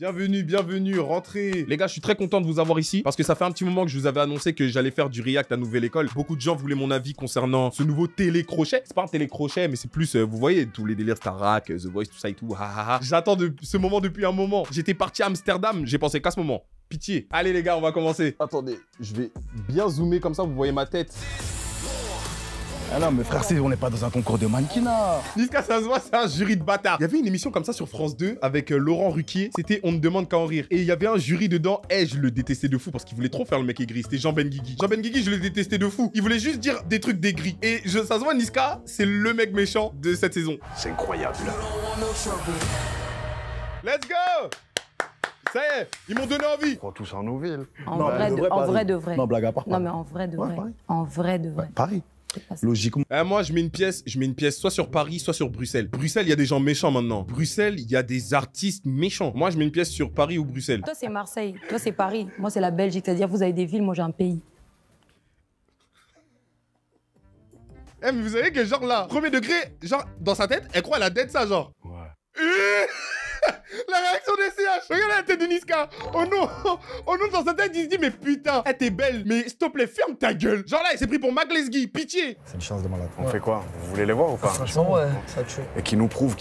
Bienvenue, rentrez. Les gars, je suis très content de vous avoir ici parce que ça fait un petit moment que je vous avais annoncé que j'allais faire du React à Nouvelle École. Beaucoup de gens voulaient mon avis concernant ce nouveau télécrochet. C'est pas un télécrochet, mais c'est plus, vous voyez, tous les délires Starac, The Voice, tout ça et tout. J'attends ce moment depuis un moment. J'étais parti à Amsterdam, j'ai pensé qu'à ce moment. Pitié. Allez les gars, on va commencer. Attendez, je vais bien zoomer comme ça, vous voyez ma tête. Ah non, mais frère, on n'est pas dans un concours de mannequinat. Niska, ça se voit, c'est un jury de bâtard. Il y avait une émission comme ça sur France 2 avec Laurent Ruquier. C'était On ne demande qu'à en rire. Et il y avait un jury dedans. Je le détestais de fou parce qu'il voulait trop faire le mec aigri. C'était Jean Benguigui. Jean Benguigui, je le détestais de fou. Il voulait juste dire des trucs d'aigri. Et ça se voit, Niska, c'est le mec méchant de cette saison. C'est incroyable. Let's go! Ça y est, ils m'ont donné envie. On croit tous en nos villes. En vrai de vrai. Non, blague à part. Non, mais en vrai de vrai. En vrai de vrai. Paris. Logiquement. Moi, je mets une pièce soit sur Paris, soit sur Bruxelles. Bruxelles, il y a des gens méchants maintenant. Bruxelles, il y a des artistes méchants. Moi, je mets une pièce sur Paris ou Bruxelles. Toi, c'est Marseille. Toi, c'est Paris. Moi, c'est la Belgique. C'est-à-dire, vous avez des villes, moi, j'ai un pays. Mais vous savez que genre là, premier degré, genre dans sa tête, elle croit à la dette ça, genre. Ouais. La réaction des CH. Regardez la tête de Niska. Oh non, dans sa tête, il se dit, mais putain, elle t'es belle, mais s'il te plaît, ferme ta gueule. Genre là, il s'est pris pour Mac Lesguy, pitié. C'est une chance de malade. On fait quoi? Vous voulez les voir ou pas? Franchement, ouais, ça tue. Et qui nous prouve.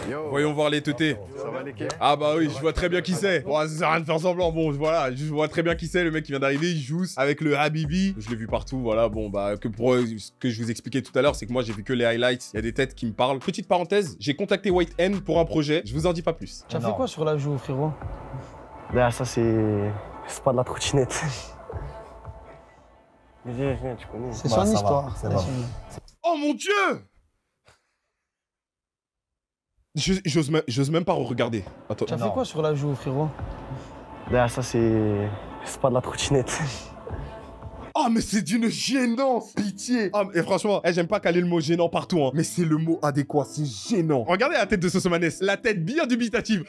Yo. Voyons voir les teutés. Ça va l'équipe? Ah bah oui, je vois très bien qui c'est. Bon, ça sert à rien de faire semblant. Bon, voilà, je vois très bien qui c'est, le mec qui vient d'arriver, il joue avec le Habibi. Je l'ai vu partout, voilà. Bon, bah, que pour ce que je vous expliquais tout à l'heure, c'est que moi, j'ai vu que les highlights. Il y a des têtes qui me parlent. Petite parenthèse, j'ai contacté White N pour un projet. Je vous en dis pas plus. Tu as fait quoi sur la joue, frérot? Là, ça, c'est pas de la trottinette. Viens, tu connais. C'est son histoire. Oh mon Dieu! J'ose même pas regarder. Attends. Tu as fait quoi sur la joue, frérot? Là, ça, c'est pas de la trottinette. Oh, mais c'est d'une gênance, pitié. Ah, et franchement, j'aime pas caler le mot gênant partout, hein, mais c'est le mot adéquat, c'est gênant. Regardez la tête de Sosomanes, la tête bien dubitative.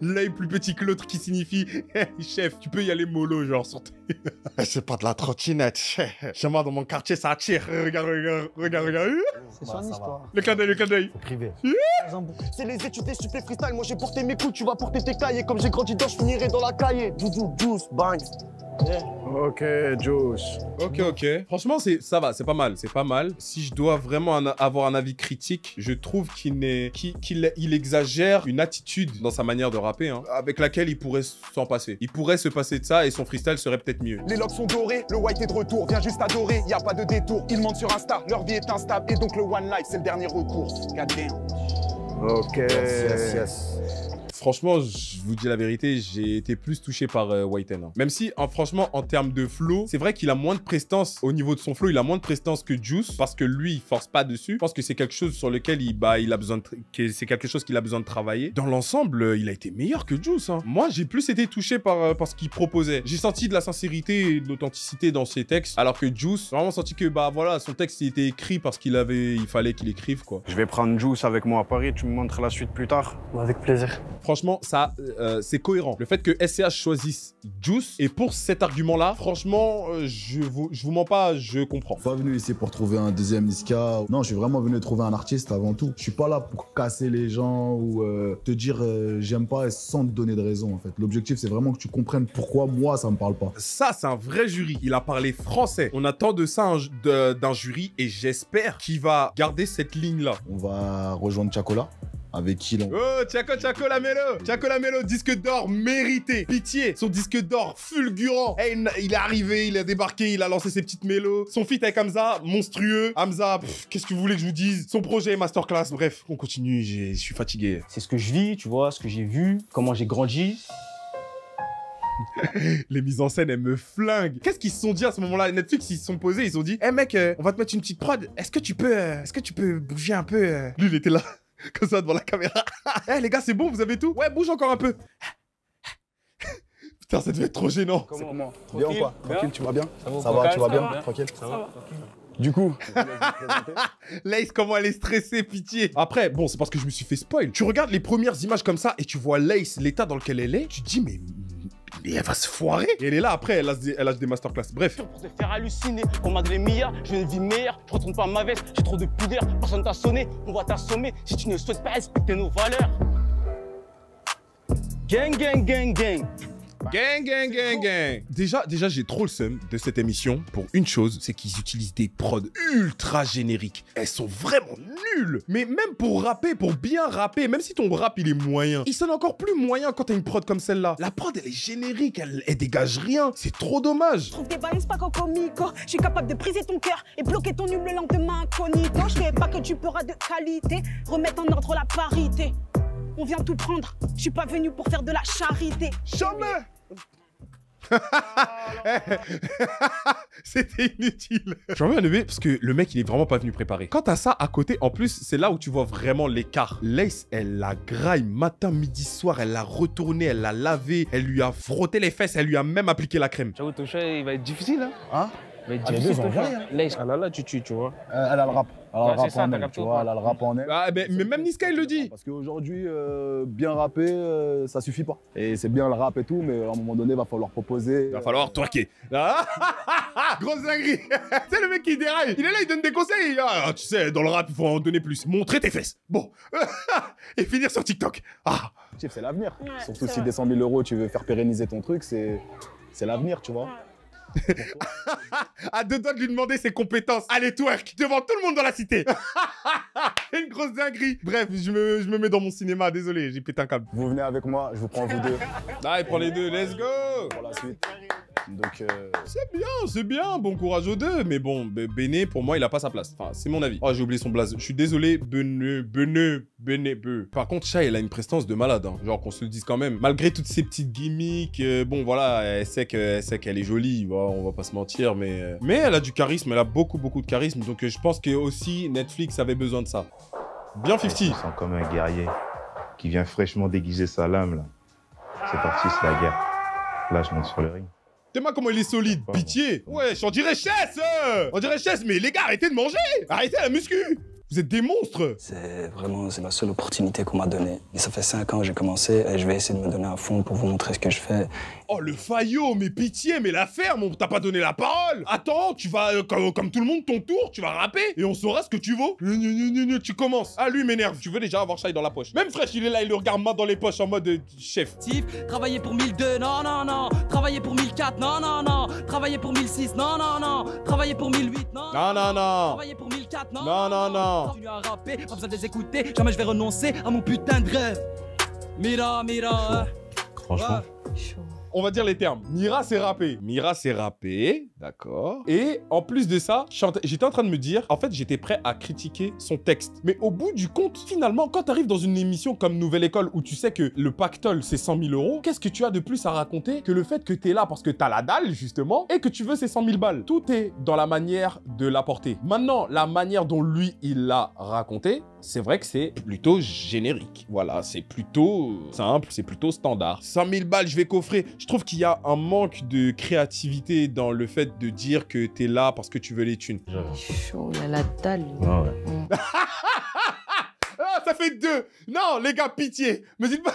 L'œil plus petit que l'autre qui signifie chef, tu peux y aller mollo, genre, sur c'est pas de la trottinette. Chez moi, dans mon quartier, ça attire. Regarde. C'est son histoire. Le clin d'œil. Privé. C'est les études des stupés freestyle. Moi, j'ai porté mes coups, tu vas porter tes cahiers. Comme j'ai grandi dedans, je finirai dans la cahier. Juice, bang. Ok, Juice. Ok. Franchement, ça va, c'est pas mal. Si je dois vraiment avoir un avis critique, je trouve qu'il exagère une attitude dans sa manière de rapper, hein, avec laquelle il pourrait s'en passer. Il pourrait se passer de ça et son freestyle serait peut-être mieux. Les locks sont dorés, le white est de retour, viens juste adorer, y a pas de détour. Ils mentent sur Insta, leur vie est instable et donc le one life c'est le dernier recours. God damn. Ok. Yes. Franchement, je vous dis la vérité, j'ai été plus touché par White N. Hein. Même si, franchement, en termes de flow, c'est vrai qu'il a moins de prestance au niveau de son flow. Il a moins de prestance que Juice parce que lui, il force pas dessus. Je pense que c'est quelque chose sur lequel il a besoin c'est quelque chose qu'il a besoin de travailler. Dans l'ensemble, il a été meilleur que Juice. Hein. Moi, j'ai plus été touché par ce qu'il proposait. J'ai senti de la sincérité et de l'authenticité dans ses textes, alors que Juice, j'ai vraiment senti que voilà, son texte il était écrit parce il fallait qu'il écrive quoi. Je vais prendre Juice avec moi à Paris. Tu me montres la suite plus tard. Avec plaisir. Franchement, ça, c'est cohérent. Le fait que SCH choisisse Juice, et pour cet argument-là, franchement, je vous mens pas, je comprends. Je suis pas venu ici pour trouver un deuxième Niska. Non, je suis vraiment venu trouver un artiste avant tout. Je suis pas là pour casser les gens ou te dire j'aime pas sans te donner de raison, en fait. L'objectif, c'est vraiment que tu comprennes pourquoi moi, ça me parle pas. Ça, c'est un vrai jury. Il a parlé français. On attend de ça d'un jury et j'espère qu'il va garder cette ligne-là. On va rejoindre Chacola. Avec qui l'on... Oh, Chaco la Melo, disque d'or mérité. Pitié, son disque d'or fulgurant. Il est arrivé, il a débarqué, il a lancé ses petites mélos. Son feat avec Hamza, monstrueux. Hamza, qu'est-ce que vous voulez que je vous dise? Son projet masterclass, bref, on continue, je suis fatigué. C'est ce que je vis, tu vois, ce que j'ai vu, comment j'ai grandi. Les mises en scène, elles me flinguent. Qu'est-ce qu'ils se sont dit à ce moment-là? Netflix, ils se sont posés, ils ont dit, mec, on va te mettre une petite prod. Est-ce que tu peux bouger un peu Lui, il était là. Comme ça, devant la caméra. Les gars, c'est bon, vous avez tout? Ouais, bouge encore un peu. Putain, ça devait être trop gênant. Comment? Bien ou pas? Tranquille, tu vas bien? Ça va, tu vas bien? Tranquille. Ça va. Du coup, Lace, comment elle est stressée, pitié. Après, bon, c'est parce que je me suis fait spoil. Tu regardes les premières images comme ça et tu vois Lace, l'état dans lequel elle est. Tu te dis, mais elle va se foirer. Et elle est là après, elle lâche des masterclass. Bref. Pour te faire halluciner, on m'a donné milliards, j'ai une vie meilleure, je retourne pas à ma veste, j'ai trop de pudeur, personne t'a sonné, on va t'assommer si tu ne souhaites pas respecter nos valeurs. Gang, gang, gang, gang. Gang, gang, gang, gang. Déjà j'ai trop le seum de cette émission pour une chose, c'est qu'ils utilisent des prods ultra génériques. Elles sont vraiment nulles. Mais même pour rapper, pour bien rapper, même si ton rap il est moyen, il sonne encore plus moyen quand t'as une prod comme celle-là. La prod elle est générique, elle dégage rien. C'est trop dommage. Je trouve des bails pas comico. Je suis capable de briser ton cœur et bloquer ton hume le lendemain incognito. Je savais pas que tu pourras de qualité remettre en ordre la parité. On vient tout prendre. Je suis pas venu pour faire de la charité. Jamais. C'était inutile. J'en veux un lever parce que le mec il est vraiment pas venu préparer. Quant à ça, à côté, en plus, c'est là où tu vois vraiment l'écart. Lace, elle la graille matin, midi, soir, elle l'a retourné, elle l'a lavé, elle lui a frotté les fesses, elle lui a même appliqué la crème. J'avoue, ton chat, il va être difficile, hein. Hein? Il va être Ah, les difficile, deux, ton on chat. va, hein. Laisse, ah là, là, tu vois. Elle a le rap. Elle a Ouais, le rap c'est ça, en t'as elle, capté tu ou vois. pas? Elle a le rap en elle. Ah, mais même Niska il le dit. Parce qu'aujourd'hui, bien rapper, ça suffit pas. Et c'est bien le rap et tout, mais à un moment donné, il va falloir proposer. Il va falloir twerker. Ah, grosse dinguerie. C'est le mec qui déraille. Il est là, il donne des conseils. Ah, tu sais, dans le rap, il faut en donner plus. Montrer tes fesses. Bon. Et finir sur TikTok. Ah. C'est l'avenir. Ouais, Surtout c'est si vrai. des 100 000 euros, tu veux faire pérenniser ton truc, c'est l'avenir, tu vois. À deux doigts de lui demander ses compétences. Allez, twerk devant tout le monde dans la cité. Une grosse dinguerie. Bref, je me mets dans mon cinéma. Désolé, j'ai pété un câble. Vous venez avec moi, je vous prends vous deux Allez, prends les deux. Let's go. pour la suite. Donc, C'est bien. Bon courage aux deux. Mais bon, Béné, pour moi, il a pas sa place. Enfin, c'est mon avis. Oh, j'ai oublié son blaze. Je suis désolé. Béné. Par contre, Chat, elle a une prestance de malade. Hein. Genre, qu'on se le dise quand même. Malgré toutes ces petites gimmicks, bon, voilà, elle sait qu'elle est jolie. Voilà, on va pas se mentir. Mais elle a du charisme. Elle a beaucoup de charisme. Donc, je pense que aussi Netflix avait besoin de ça. Bien 50. Je me sens comme un guerrier qui vient fraîchement déguiser sa lame, là. C'est parti, c'est la guerre. Là, je monte sur le ring. T'es comment il est solide. Pitié. Ouais, on dirait chasse. On dirait chasse, mais les gars, arrêtez de manger. Arrêtez la muscu. Vous êtes des monstres. C'est la seule opportunité qu'on m'a donnée. Et ça fait 5 ans que j'ai commencé et je vais essayer de me donner à fond pour vous montrer ce que je fais. Oh, le faillot, mais pitié, mais la ferme, on t'a pas donné la parole. Attends, tu vas, comme tout le monde, ton tour, tu vas rapper et on saura ce que tu vaux. Tu commences. Ah, lui m'énerve. Tu veux déjà avoir Shai dans la poche. Même Fresh, il est là, il le regarde main dans les poches en mode chef. Travailler pour 1002, non. Travailler pour 1004, non. Travailler pour 1006, non. Travailler pour 1008, non. Travailler pour 1004, non. Continue à rapper, pas besoin de les écouter. Jamais je vais renoncer à mon putain de rêve. Mira. Franchement. On va dire les termes. Mira, c'est rappé, d'accord. Et en plus de ça, j'étais en train de me dire, en fait, j'étais prêt à critiquer son texte. Mais au bout du compte, finalement, quand t'arrives dans une émission comme Nouvelle École, où tu sais que le pactole, c'est 100 000 euros, qu'est-ce que tu as de plus à raconter que le fait que t'es là parce que t'as la dalle, justement, et que tu veux ces 100 000 balles. Tout est dans la manière de l'apporter. Maintenant, la manière dont lui, il l'a raconté, c'est vrai que c'est plutôt générique. Voilà, c'est plutôt simple, c'est plutôt standard. 100 000 balles, je vais coffrer. Je trouve qu'il y a un manque de créativité dans le fait de dire que t'es là parce que tu veux les thunes. Chaud, il a la dalle. Ouais. Ah, ça fait 2. Non, les gars, pitié. Me dites pas...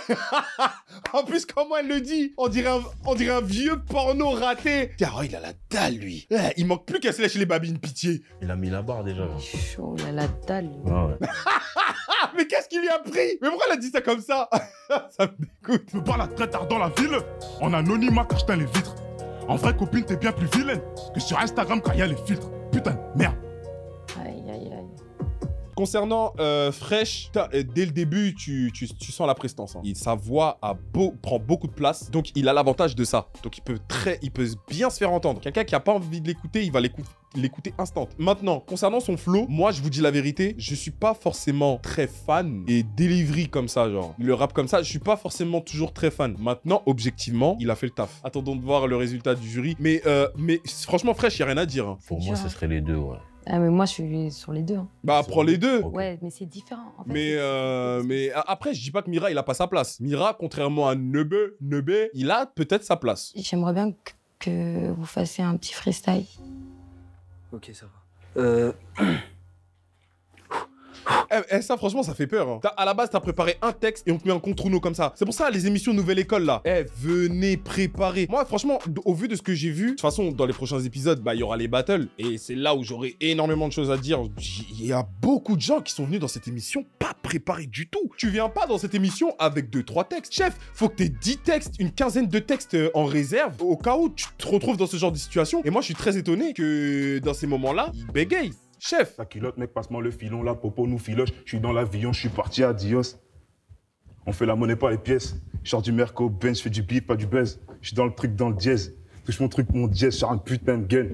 En plus, comment elle le dit, on dirait un vieux porno raté. Tiens, oh, il a la dalle, lui. Il manque plus qu'à se lèche les babines, pitié. Il a mis la barre déjà. Chaud, il a la dalle. Ouais. Mais qu'est-ce qu'il lui a pris? Mais pourquoi elle a dit ça comme ça? Ça me dégoûte. Je me parle très tard dans la ville, en anonymat quand je teins les vitres. En vrai, copine, t'es bien plus vilaine que sur Instagram quand il y a les filtres. Putain de merde. Aïe. Concernant Fresh, dès le début, tu sens la prestance. Hein. Sa voix prend beaucoup de place, donc il a l'avantage de ça. Donc il peut bien se faire entendre. Quelqu'un qui n'a pas envie de l'écouter, il va l'écouter instant. Maintenant, concernant son flow, moi, je vous dis la vérité, je suis pas forcément très fan et delivery comme ça, genre. Le rap comme ça, je suis pas forcément toujours très fan. Maintenant, objectivement, il a fait le taf. Attendons de voir le résultat du jury. Mais franchement, Fresh, il n'y a rien à dire. Hein. Pour moi, ce serait les deux, ouais. Ah, mais moi, je suis sur les deux. Hein. Bah, prends les deux. Ouais, mais c'est différent. En fait, Mais après, je dis pas que Mira, il a pas sa place. Mira, contrairement à Nebe, il a peut-être sa place. J'aimerais bien que vous fassiez un petit freestyle. Ok, ça va. Ça, franchement, ça fait peur. Hein. À la base, t'as préparé un texte et on te met un contre-nous comme ça. C'est pour ça, les émissions Nouvelle École, là. Venez préparer. Moi, franchement, au vu de ce que j'ai vu, de toute façon, dans les prochains épisodes, bah, il y aura les battles. Et c'est là où j'aurai énormément de choses à dire. Il y a beaucoup de gens qui sont venus dans cette émission pas préparés du tout. Tu viens pas dans cette émission avec 2-3 textes. Chef, faut que t'aies 10 textes, une quinzaine de textes en réserve, au cas où tu te retrouves dans ce genre de situation. Et moi, je suis très étonné que dans ces moments-là, il bégaye. Chef. Ta culotte, mec, passe-moi le filon, la popo nous filoche. Je suis dans l'avion, je suis parti, adios. On fait la monnaie, pas les pièces. Je sors du Merco, Ben, je fais du beat, pas du buzz. Je suis dans le truc, dans le dièse. Touche mon truc, mon dièse, sur un putain de gain.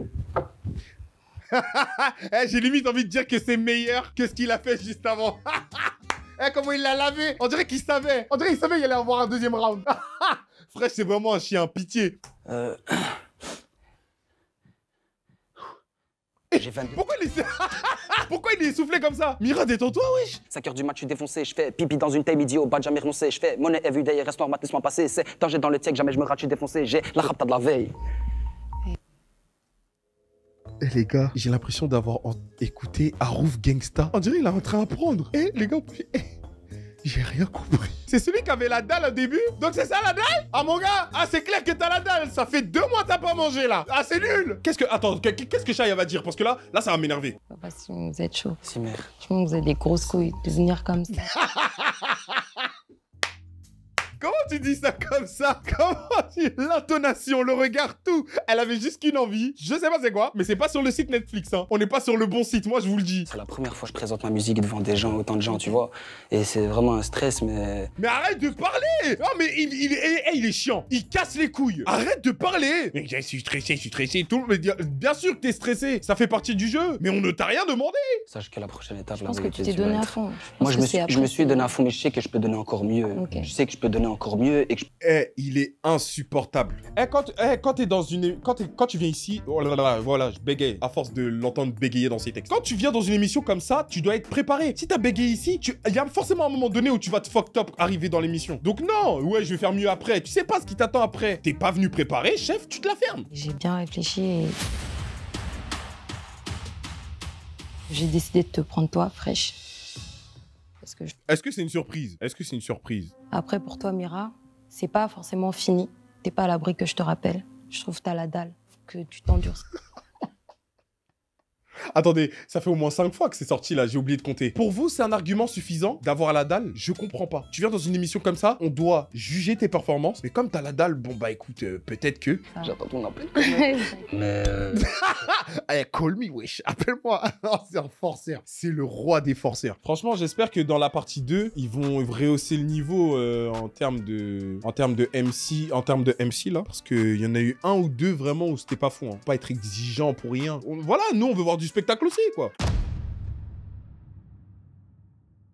J'ai limite envie de dire que c'est meilleur que ce qu'il a fait juste avant. Comment il l'a lavé. On dirait qu'il savait. On dirait qu'il savait qu'il allait avoir un deuxième round. Fresh, c'est vraiment un chien, pitié. Pourquoi il est essoufflé comme ça? Mira, détends-toi, wesh. 5h du mat, je suis défoncé, je fais pipi dans une taille midi au bas, jamais renoncé, je fais monnaie everyday, reste noir, laisse-moi passer, c'est danger dans le tièque, jamais je me rate, je suis défoncé, j'ai la rapta de la veille. Eh les gars, j'ai l'impression d'avoir écouté Harouf Gangsta. On dirait qu'il est en train d'apprendre. Eh les gars, j'ai rien compris. C'est celui qui avait la dalle au début? Donc c'est ça la dalle? Ah mon gars, c'est clair que t'as la dalle. Ça fait 2 mois que t'as pas mangé là. Ah c'est nul. Attends, qu'est-ce que Chaya va dire? Parce que là ça va m'énerver. Papa, si vous êtes chaud. Si mère. Franchement, vous avez des grosses couilles de venir comme ça. Comment tu dis ça comme ça? L'intonation, le regard, tout. Elle avait juste qu'une envie. Je sais pas c'est quoi, mais c'est pas sur le site Netflix. Hein. On n'est pas sur le bon site, moi je vous le dis. C'est la première fois que je présente ma musique devant des gens, autant de gens, tu vois. Et c'est vraiment un stress, mais... Mais arrête de parler! Non mais il est chiant. Il casse les couilles. Arrête de parler! Mais je suis stressé, tout. Bien sûr que t'es stressé. Ça fait partie du jeu. Mais on ne t'a rien demandé. Sache que la prochaine étape, je pense que tu t'es donné à fond. Moi, je me suis donné à fond, mais je sais que je peux donner encore mieux. Okay. Je sais que je peux donner encore mieux et que il est insupportable. Quand t'es dans une... Quand tu viens ici... Oh là là, voilà, je bégaye à force de l'entendre bégayer dans ses textes. Quand tu viens dans une émission comme ça, tu dois être préparé. Si t'as bégayé ici, il y a forcément un moment donné où tu vas te fuck up arriver dans l'émission. Donc non, ouais, je vais faire mieux après. Tu sais pas ce qui t'attend après. T'es pas venu préparer, chef, tu te la fermes. J'ai bien réfléchi et... j'ai décidé de te prendre toi, Fresh. Est-ce que c'est une surprise? Est-ce que c'est une surprise? Après, pour toi, Mira, c'est pas forcément fini. T'es pas à l'abri que je te rappelle. Je trouve que t'as la dalle. Faut que tu t'endures. Attendez, ça fait au moins 5 fois que c'est sorti là, j'ai oublié de compter. Pour vous, c'est un argument suffisant d'avoir la dalle? Je comprends pas. Tu viens dans une émission comme ça, on doit juger tes performances, mais comme t'as la dalle, bon bah écoute, peut-être que... J'attends ton appel. Mais... Hey, call me, wesh, appelle-moi. Non, c'est un forceur. C'est le roi des forceurs. Franchement, j'espère que dans la partie 2, ils vont rehausser le niveau en termes de MC là, parce qu'il y en a eu 1 ou 2 vraiment où c'était pas fou. Hein. Pas être exigeant pour rien. Voilà, nous on veut voir du spectacle aussi, quoi.